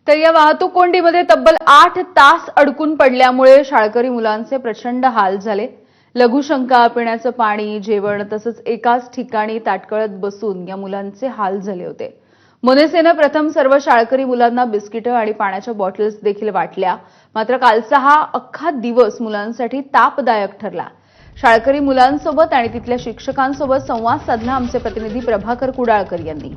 तर या वाहतूक कोंडीमध्ये तब्बल 8 तास अडकून पडल्यामुळे शाळकरी मुलांचे प्रचंड हाल झाले। लघुशंका, पिण्याचं पाणी, जेवण तसंच एकाच ठिकाणी ताटकळत बसून या मुलांचे हाल झाले होते। मनसेने प्रथम सर्व शाळकरी मुलांना बिस्किटं आणि पाण्याच्या बॉटल्स देखील वाटल्या। मात्र कालचा हा अख्खा दिवस मुलांसाठी तापदायक ठरला। शाळकरी मुलांसोबत आणि तिथल्या शिक्षकांसोबत संवाद साधला आमचे प्रतिनिधी प्रभाकर कुडाळकर यांनी।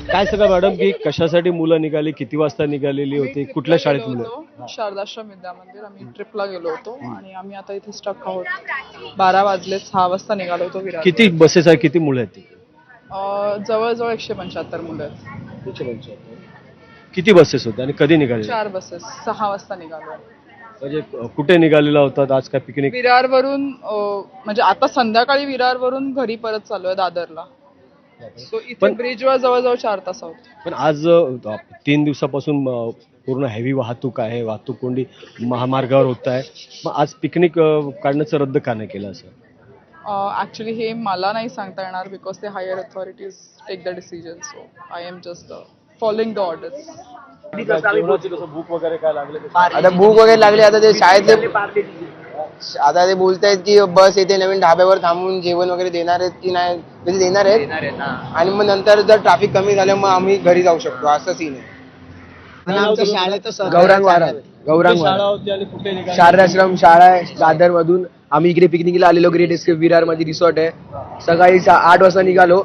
काय सगळं मॅडम की कशासाठी मुलं निघाली, किती वाजता निघालेली होती, कुठल्या शाळेत मुलं? शारदाश्रम विद्या मंदिर आम्ही ट्रिपला गेलो होतो आणि आम्ही आता इथे स्टक आहोत। 12 वाजले, 6 वाजता निघालो होतो विरार। किती बसेस आहे, किती मुलं आहेत? जवळजवळ 175 मुलं आहेत। 175. किती बसेस होत्या आणि कधी निघाले? 4 बसेस, 6 वाजता निघालो। म्हणजे कुठे निघालेला होता आज? काय पिकनिक? विरारवरून म्हणजे आता संध्याकाळी विरारवरून घरी परत चाललोय दादरला। सो इथे ब्रिजवर जवळजवळ 4 तास आहोत। पण आज 3 दिवसापासून पूर्ण हेवी वाहतूक आहे, वाहतूक कोंडी महामार्गावर होत आहे। मग आज पिकनिक काढण्याचं रद्द का नाही केलं असं? ऍक्च्युली हे मला नाही सांगता येणार बिकॉज ते higher authorities take the decision. So I am just following the orders. भूक वगैरे काय लागले? आता भूक वगैरे लागली। आता ते शाळेतले आता ते बोलतायत की बस येते नवीन ढाब्यावर थांबून जेवण वगैरे देणार आहेत की नाही, म्हणजे देणार आहेत आणि मग नंतर जर ट्रॅफिक कमी झालं मग आम्ही घरी जाऊ शकतो, असं सीन आहे। आमच्या शाळेत गौरांग शाळा होती आणि कुठे निघाले? शारदाश्रम शाळा आहे दादर मधून। आम्ही इकडे पिकनिकला आलेलो, ग्रेट एस्केप विरार मध्ये रिसॉर्ट आहे। सकाळी 8 वाजता निघालो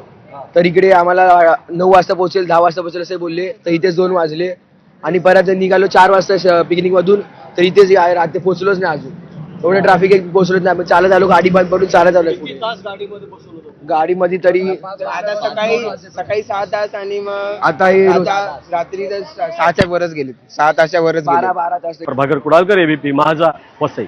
तर इकडे आम्हाला 9 वाजता पोहोचेल, 10 वाजता पोहोचेल असे बोलले, तर इथेच 2 वाजले आणि परत निघालो 4 वाजता पिकनिक मधून, तर इथेच रात्री पोहोचलोच नाही अजून। एवढं ट्रॅफिक पोहोचलोच नाही, चालत आलो, गाडी बंद पडून चालत आलो। गाडीमध्ये तरी आता सकाळी 6 तास आणि मग आता रात्री 6च्या वरच गेले, 6 तासच्या वरच 12 तास। प्रभाकर कुडाळकर, एबीपी माझा, वसई।